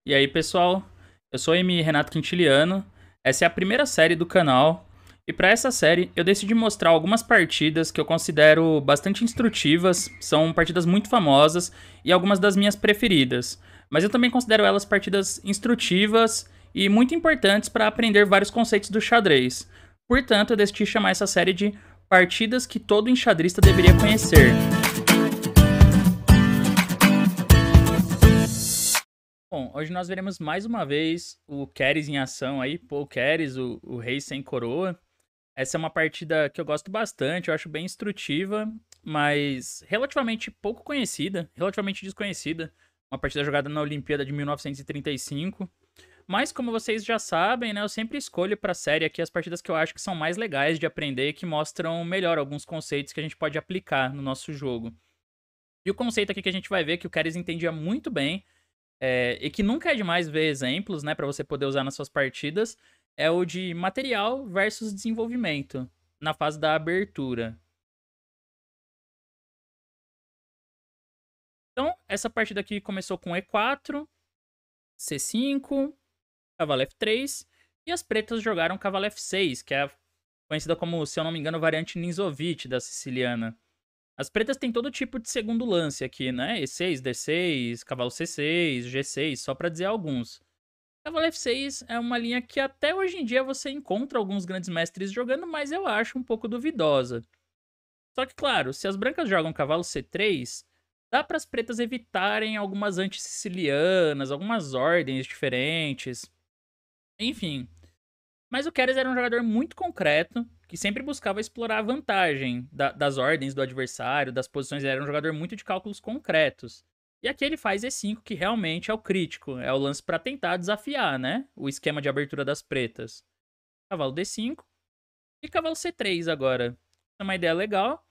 E aí, pessoal? Eu sou o M. Renato Quintiliano. Essa é a primeira série do canal. E para essa série, eu decidi mostrar algumas partidas que eu considero bastante instrutivas, são partidas muito famosas e algumas das minhas preferidas. Mas eu também considero elas partidas instrutivas e muito importantes para aprender vários conceitos do xadrez. Portanto, eu decidi chamar essa série de Partidas que todo enxadrista deveria conhecer. Bom, hoje nós veremos mais uma vez o Keres em ação aí, Paul Keres, o rei sem coroa. Essa é uma partida que eu gosto bastante, eu acho bem instrutiva, mas relativamente pouco conhecida, relativamente desconhecida. Uma partida jogada na Olimpíada de 1935. Mas como vocês já sabem, né, eu sempre escolho para a série aqui as partidas que eu acho que são mais legais de aprender e que mostram melhor alguns conceitos que a gente pode aplicar no nosso jogo. E o conceito aqui que a gente vai ver que o Keres entendia muito bem e que nunca é demais ver exemplos, né, para você poder usar nas suas partidas, é o de material versus desenvolvimento na fase da abertura. Então, essa partida aqui começou com E4, C5, cavalo F3 e as pretas jogaram cavalo F6, que é conhecida como, se eu não me engano, variante Ninzovich da siciliana. As pretas têm todo tipo de segundo lance aqui, né? E6, D6, cavalo C6, G6, só para dizer alguns. Cavalo F6 é uma linha que até hoje em dia você encontra alguns grandes mestres jogando, mas eu acho um pouco duvidosa. Só que, claro, se as brancas jogam cavalo C3, dá para as pretas evitarem algumas anti-sicilianas, algumas ordens diferentes. Enfim. Mas o Keres era um jogador muito concreto, que sempre buscava explorar a vantagem das ordens do adversário, das posições. Ele era um jogador muito de cálculos concretos. E aqui ele faz E5, que realmente é o crítico. É o lance para tentar desafiar, né? O esquema de abertura das pretas. Cavalo D5 e cavalo C3 agora. É uma ideia legal.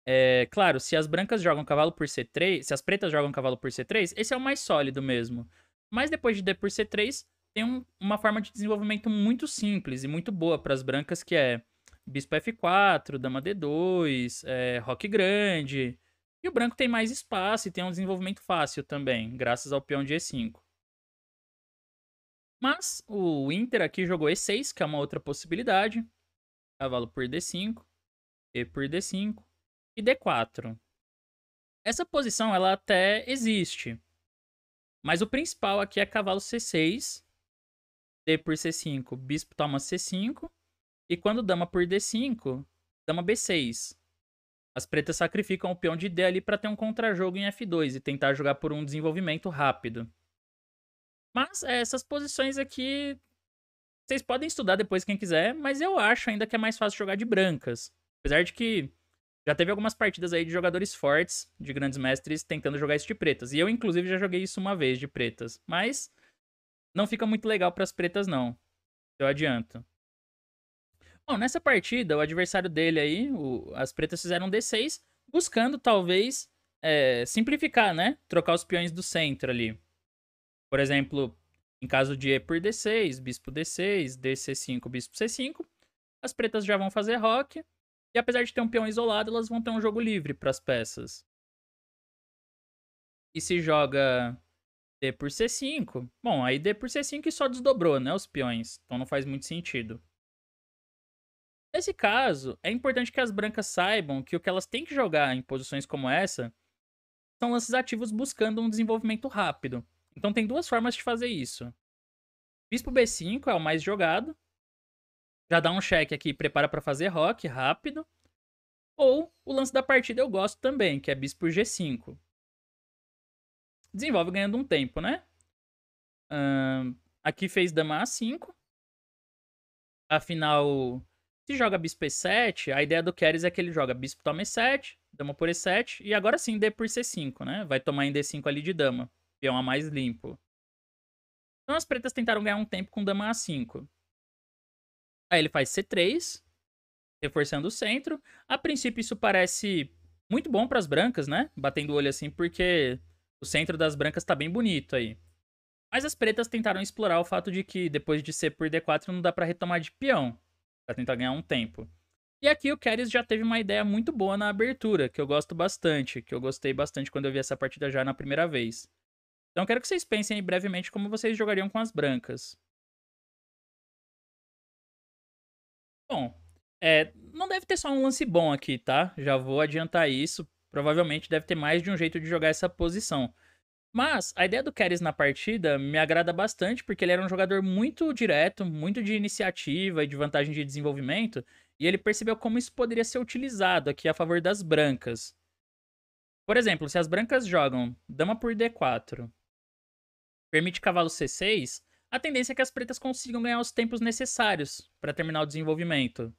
É, claro, se as brancas jogam cavalo por C3, se as pretas jogam cavalo por C3, esse é o mais sólido mesmo. Mas depois de D por C3, tem uma forma de desenvolvimento muito simples e muito boa para as brancas, que é bispo F4, dama D2, roque grande. E o branco tem mais espaço e tem um desenvolvimento fácil também, graças ao peão de E5. Mas o Inter aqui jogou E6, que é uma outra possibilidade. Cavalo por D5, E por D5 e D4. Essa posição ela até existe, mas o principal aqui é cavalo C6, D por C5, bispo toma C5, e quando dama por D5, dama B6. As pretas sacrificam o peão de D ali para ter um contrajogo em F2 e tentar jogar por um desenvolvimento rápido. Mas essas posições aqui, vocês podem estudar depois quem quiser, mas eu acho ainda que é mais fácil jogar de brancas. Apesar de que já teve algumas partidas aí de jogadores fortes, de grandes mestres, tentando jogar isso de pretas. E eu, inclusive, já joguei isso uma vez de pretas. Mas não fica muito legal para as pretas, não. Eu adianto. Bom, nessa partida, o adversário dele aí, as pretas fizeram um D6, buscando, talvez, simplificar, né? Trocar os peões do centro ali. Por exemplo, em caso de E por D6, bispo D6, DC5, bispo C5, as pretas já vão fazer roque. E apesar de ter um peão isolado, elas vão ter um jogo livre para as peças. E se joga D por C5, bom, aí D por C5 e só desdobrou, né, os peões. Então não faz muito sentido. Nesse caso, é importante que as brancas saibam que o que elas têm que jogar em posições como essa são lances ativos buscando um desenvolvimento rápido. Então tem duas formas de fazer isso. Bispo B5 é o mais jogado. Já dá um cheque aqui e prepara para fazer roque rápido. Ou o lance da partida eu gosto também, que é bispo G5. Desenvolve ganhando um tempo, né? Aqui fez dama A5. Afinal, se joga bispo E7, a ideia do Keres é que ele joga bispo toma E7, dama por E7, e agora sim D por C5, né? Vai tomar em D5 ali de dama. Peão a mais limpo. Então as pretas tentaram ganhar um tempo com dama A5. Aí ele faz C3, reforçando o centro. A princípio isso parece muito bom para as brancas, né? Batendo o olho assim, porque o centro das brancas tá bem bonito aí. Mas as pretas tentaram explorar o fato de que depois de C por D4 não dá para retomar de peão, para tentar ganhar um tempo. E aqui o Keres já teve uma ideia muito boa na abertura, que eu gosto bastante, que eu gostei bastante quando eu vi essa partida já na primeira vez. Então eu quero que vocês pensem aí brevemente como vocês jogariam com as brancas. Bom, não deve ter só um lance bom aqui, tá? Já vou adiantar isso. Provavelmente deve ter mais de um jeito de jogar essa posição. Mas a ideia do Karius na partida me agrada bastante, porque ele era um jogador muito direto, muito de iniciativa e de vantagem de desenvolvimento, e ele percebeu como isso poderia ser utilizado aqui a favor das brancas. Por exemplo, se as brancas jogam dama por D4, permite cavalo C6, a tendência é que as pretas consigam ganhar os tempos necessários para terminar o desenvolvimento.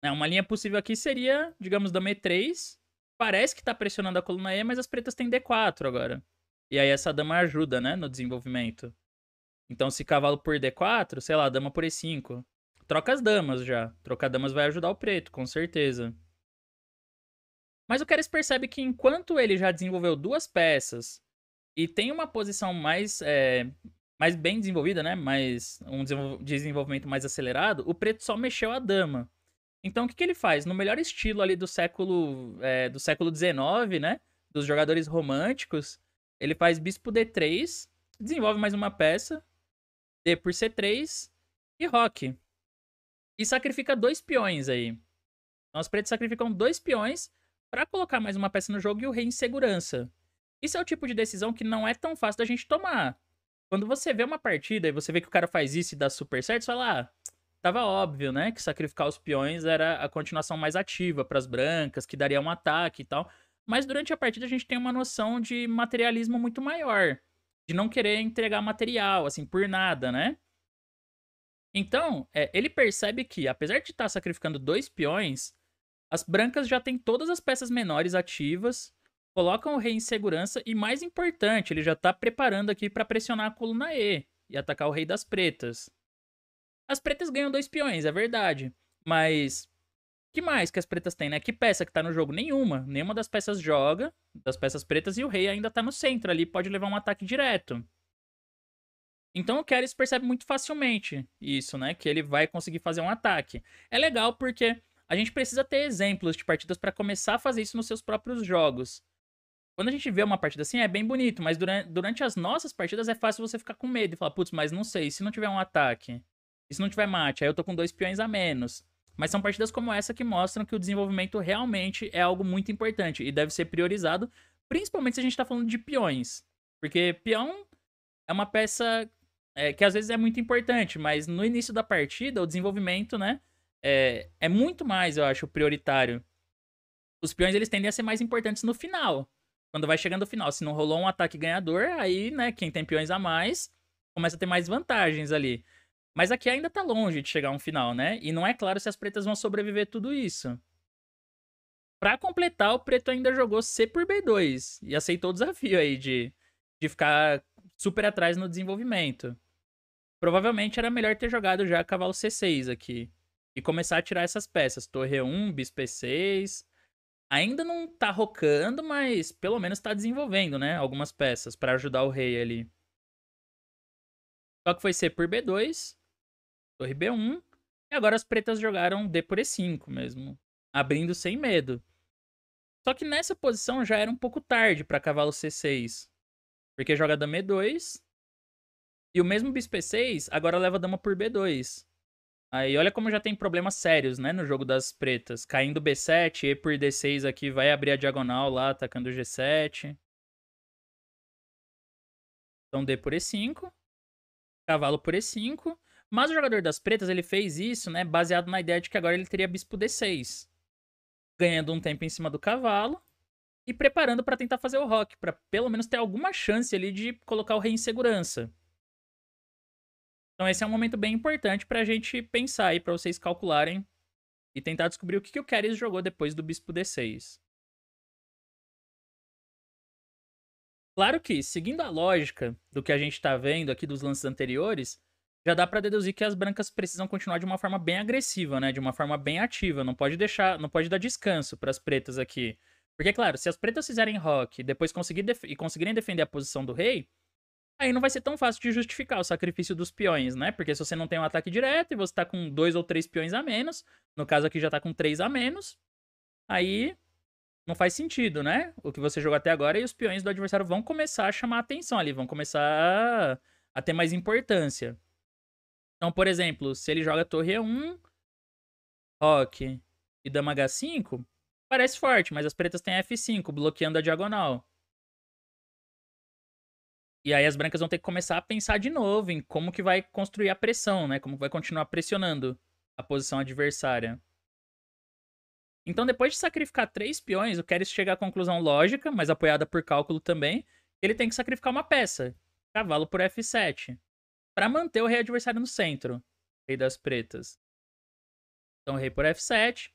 Uma linha possível aqui seria, digamos, dama E3. Parece que tá pressionando a coluna E, mas as pretas têm D4 agora. E aí essa dama ajuda, né, no desenvolvimento. Então se cavalo por D4, sei lá, dama por E5. Troca as damas já. Trocar damas vai ajudar o preto, com certeza. Mas o Keres percebe que enquanto ele já desenvolveu duas peças e tem uma posição mais bem desenvolvida, né, um desenvolvimento mais acelerado, o preto só mexeu a dama. Então, o que ele faz? No melhor estilo ali do século XIX, né? Dos jogadores românticos, ele faz bispo D3, desenvolve mais uma peça, D por C3 e roque. E sacrifica 2 peões aí. Então, os pretos sacrificam 2 peões para colocar mais uma peça no jogo e o rei em segurança. Isso é o tipo de decisão que não é tão fácil da gente tomar. Quando você vê uma partida e você vê que o cara faz isso e dá super certo, você fala, tava óbvio, né, que sacrificar os peões era a continuação mais ativa para as brancas, que daria um ataque e tal. Mas durante a partida a gente tem uma noção de materialismo muito maior, de não querer entregar material, assim, por nada, né? Então, ele percebe que, apesar de estar sacrificando 2 peões, as brancas já têm todas as peças menores ativas, colocam o rei em segurança e, mais importante, ele já está preparando aqui para pressionar a coluna E e atacar o rei das pretas. As pretas ganham 2 peões, é verdade. Mas que mais que as pretas têm, né? Que peça que tá no jogo? Nenhuma. Nenhuma das peças joga, das peças pretas, e o rei ainda tá no centro ali, pode levar um ataque direto. Então o Keres percebe muito facilmente isso, né? Que ele vai conseguir fazer um ataque. É legal porque a gente precisa ter exemplos de partidas para começar a fazer isso nos seus próprios jogos. Quando a gente vê uma partida assim, é bem bonito, mas durante as nossas partidas é fácil você ficar com medo e falar, putz, mas não sei, se não tiver um ataque, e se não tiver mate, aí eu tô com 2 peões a menos. Mas são partidas como essa que mostram que o desenvolvimento realmente é algo muito importante e deve ser priorizado, principalmente se a gente tá falando de peões. Porque peão é uma peça que às vezes é muito importante, mas no início da partida, o desenvolvimento, né, é muito mais, eu acho, prioritário. Os peões, eles tendem a ser mais importantes no final. Quando vai chegando no final, se não rolou um ataque ganhador, aí, né, quem tem peões a mais começa a ter mais vantagens ali. Mas aqui ainda tá longe de chegar a um final, né? E não é claro se as pretas vão sobreviver tudo isso. Pra completar, o preto ainda jogou C por B2 e aceitou o desafio aí de ficar super atrás no desenvolvimento. Provavelmente era melhor ter jogado já cavalo C6 aqui e começar a tirar essas peças. Torre 1, bispo E6. Ainda não tá rocando, mas pelo menos tá desenvolvendo, né? Algumas peças pra ajudar o rei ali. Só que foi C por B2, torre B1. E agora as pretas jogaram D por E5 mesmo. Abrindo sem medo. Só que nessa posição já era um pouco tarde pra cavalo C6. Porque joga dama E2. E o mesmo bispo E6 agora leva dama por B2. Aí olha como já tem problemas sérios, né, no jogo das pretas. Caindo B7, E por D6 aqui vai abrir a diagonal lá, atacando o G7. Então D por E5. Cavalo por E5. Mas o jogador das pretas, ele fez isso, né, baseado na ideia de que agora ele teria bispo D6. Ganhando um tempo em cima do cavalo. E preparando pra tentar fazer o roque, pra pelo menos ter alguma chance ali de colocar o rei em segurança. Então esse é um momento bem importante pra gente pensar aí, pra vocês calcularem e tentar descobrir o que o Keres jogou depois do bispo D6. Claro que, seguindo a lógica do que a gente tá vendo aqui dos lances anteriores, já dá pra deduzir que as brancas precisam continuar de uma forma bem agressiva, né? De uma forma bem ativa. Não pode dar descanso pras pretas aqui. Porque, claro, se as pretas fizerem rock e depois conseguirem defender a posição do rei, aí não vai ser tão fácil de justificar o sacrifício dos peões, né? Porque se você não tem um ataque direto e você tá com 2 ou 3 peões a menos, no caso aqui já tá com 3 a menos, aí não faz sentido, né? O que você jogou até agora e os peões do adversário vão começar a chamar a atenção ali, vão começar a ter mais importância. Então, por exemplo, se ele joga torre E1, roque e dama H5, parece forte, mas as pretas têm F5, bloqueando a diagonal. E aí as brancas vão ter que começar a pensar de novo em como que vai construir a pressão, né? Como vai continuar pressionando a posição adversária. Então, depois de sacrificar 3 peões, o Keres chega à conclusão lógica, mas apoiada por cálculo também, que ele tem que sacrificar uma peça, cavalo por F7, para manter o rei adversário no centro, rei das pretas. Então, rei por F7,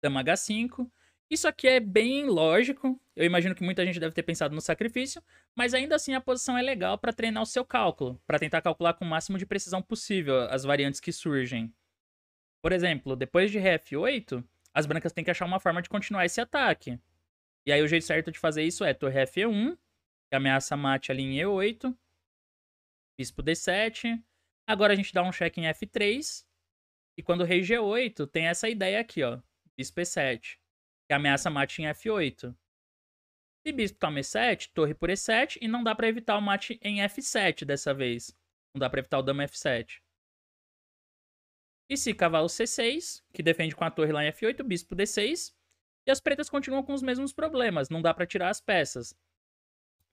dama H5. Isso aqui é bem lógico. Eu imagino que muita gente deve ter pensado no sacrifício, mas ainda assim a posição é legal para treinar o seu cálculo, para tentar calcular com o máximo de precisão possível as variantes que surgem. Por exemplo, depois de rei F8, as brancas têm que achar uma forma de continuar esse ataque. E aí o jeito certo de fazer isso é torre F1, que ameaça mate ali em E8, bispo D7. Agora a gente dá um cheque em F3. E quando o rei G8, tem essa ideia aqui, ó, bispo E7, que ameaça mate em F8. Se bispo toma E7, torre por E7, e não dá pra evitar o mate em F7 dessa vez. Não dá pra evitar o dama F7. E se cavalo C6, que defende com a torre lá em F8, bispo D6, e as pretas continuam com os mesmos problemas, não dá pra tirar as peças.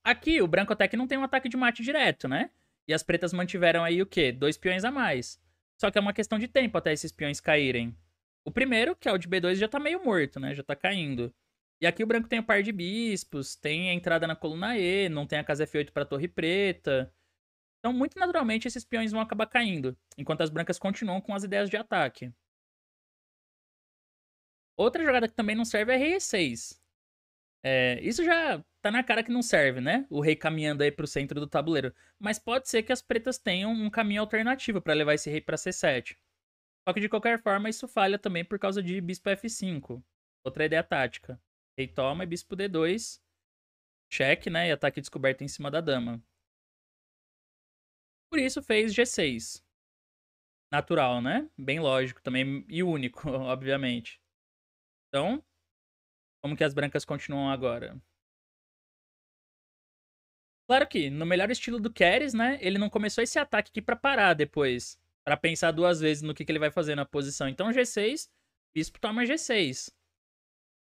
Aqui, o branco até que não tem um ataque de mate direto, né? E as pretas mantiveram aí o quê? 2 peões a mais. Só que é uma questão de tempo até esses peões caírem. O primeiro, que é o de B2, já tá meio morto, né? Já tá caindo. E aqui o branco tem o par de bispos, tem a entrada na coluna E, não tem a casa F8 pra torre preta. Então, muito naturalmente, esses peões vão acabar caindo, enquanto as brancas continuam com as ideias de ataque. Outra jogada que também não serve é rei E6. Isso já tá na cara que não serve, né? O rei caminhando aí pro centro do tabuleiro. Mas pode ser que as pretas tenham um caminho alternativo pra levar esse rei pra C7. Só que de qualquer forma isso falha também por causa de bispo F5. Outra ideia tática. Rei toma e bispo D2. Cheque, né? E ataque descoberto em cima da dama. Por isso fez G6. Natural, né? Bem lógico também e único, obviamente. Então, como que as brancas continuam agora? Claro que, no melhor estilo do Keres, né? Ele não começou esse ataque aqui pra parar depois. Pra pensar duas vezes no que ele vai fazer na posição. Então, G6, bispo toma G6.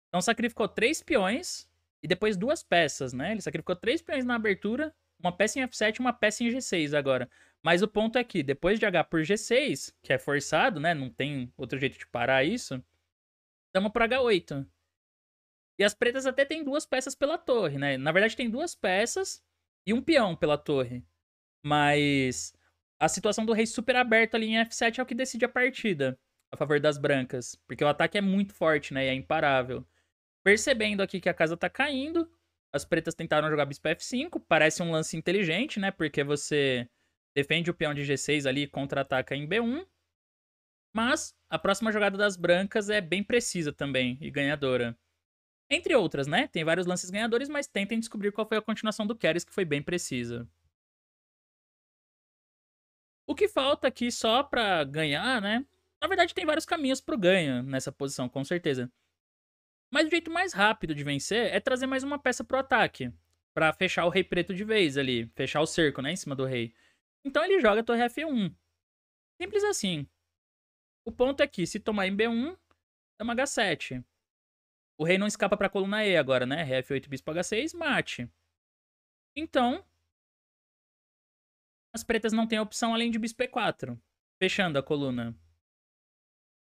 Então, sacrificou 3 peões e depois 2 peças, né? Ele sacrificou 3 peões na abertura, uma peça em F7 e uma peça em G6 agora. Mas o ponto é que, depois de H por G6, que é forçado, né? Não tem outro jeito de parar isso, dama por H8. E as pretas até tem 2 peças pela torre, né? Na verdade, tem 2 peças e um peão pela torre. Mas a situação do rei super aberto ali em F7 é o que decide a partida, a favor das brancas. Porque o ataque é muito forte, né? E é imparável. Percebendo aqui que a casa tá caindo, as pretas tentaram jogar bispo F5. Parece um lance inteligente, né? Porque você defende o peão de G6 ali e contra-ataca em B1. Mas a próxima jogada das brancas é bem precisa também e ganhadora. Entre outras, né? Tem vários lances ganhadores, mas tentem descobrir qual foi a continuação do Keres, que foi bem precisa. O que falta aqui só pra ganhar, né? Na verdade, tem vários caminhos pro ganho nessa posição, com certeza. Mas o jeito mais rápido de vencer é trazer mais uma peça pro ataque. Pra fechar o rei preto de vez ali. Fechar o cerco, né? Em cima do rei. Então ele joga a torre F1. Simples assim. O ponto é que, se tomar em B1, dama H7. O rei não escapa pra coluna E agora, né? Rei F8, bispo H6, mate. Então, as pretas não têm opção além de bispo E4. Fechando a coluna.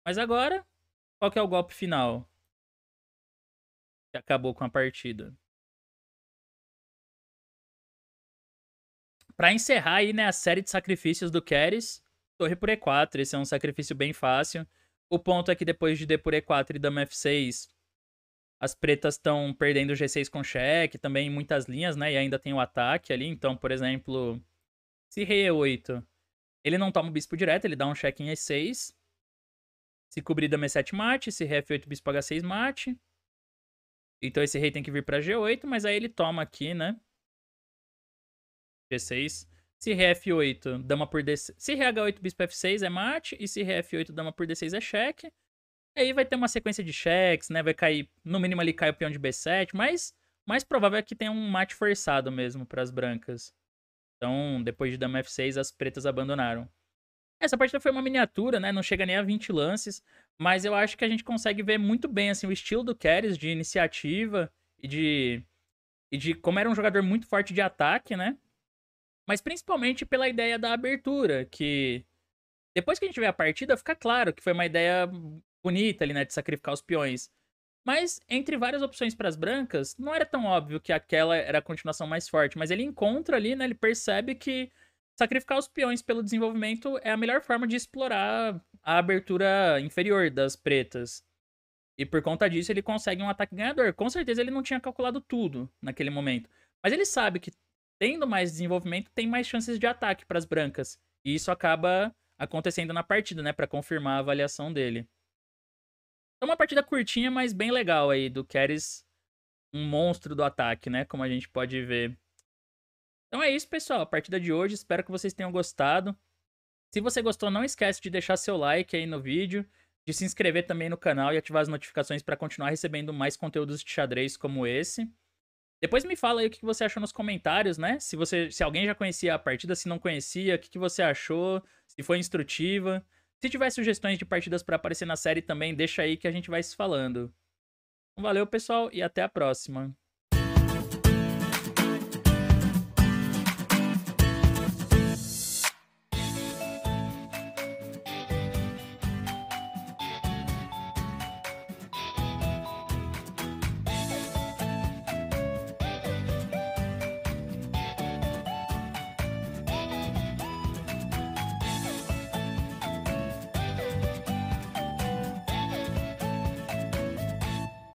Mas agora, qual que é o golpe final? Que acabou com a partida. Pra encerrar aí, né, a série de sacrifícios do Keres, torre por E4, esse é um sacrifício bem fácil. O ponto é que depois de D por E4 e dama F6, as pretas estão perdendo G6 com cheque, também em muitas linhas, né, e ainda tem o ataque ali. Então, por exemplo, se rei E8, ele não toma o bispo direto, ele dá um cheque em E6. Se cobrir dama E7 mate, se rei F8, bispo H6 mate. Então esse rei tem que vir pra G8, mas aí ele toma aqui, né? G6. Se ré F8, dama por D6. Se ré H8, bispo F6 é mate. E se ré F8, dama por D6 é cheque. E aí vai ter uma sequência de cheques, né? Vai cair, no mínimo ali cai o peão de B7, mas mais provável é que tenha um mate forçado mesmo para as brancas. Então, depois de dama F6, as pretas abandonaram. Essa partida foi uma miniatura, né? Não chega nem a 20 lances, mas eu acho que a gente consegue ver muito bem assim o estilo do Keres de iniciativa e de como era um jogador muito forte de ataque, né? Mas principalmente pela ideia da abertura, que depois que a gente vê a partida, fica claro que foi uma ideia bonita ali, né, de sacrificar os peões. Mas entre várias opções para as brancas, não era tão óbvio que aquela era a continuação mais forte, mas ele encontra ali, né, ele percebe que sacrificar os peões pelo desenvolvimento é a melhor forma de explorar a abertura inferior das pretas. E por conta disso ele consegue um ataque ganhador. Com certeza ele não tinha calculado tudo naquele momento, mas ele sabe que tendo mais desenvolvimento tem mais chances de ataque para as brancas. E isso acaba acontecendo na partida, né, para confirmar a avaliação dele. É uma partida curtinha, mas bem legal aí do Keres, um monstro do ataque, né, como a gente pode ver. Então é isso, pessoal, a partida de hoje, espero que vocês tenham gostado. Se você gostou, não esquece de deixar seu like aí no vídeo, de se inscrever também no canal e ativar as notificações para continuar recebendo mais conteúdos de xadrez como esse. Depois me fala aí o que você achou nos comentários, né? Se alguém já conhecia a partida, se não conhecia, o que você achou, se foi instrutiva. Se tiver sugestões de partidas para aparecer na série também, deixa aí que a gente vai se falando. Então, valeu, pessoal, e até a próxima.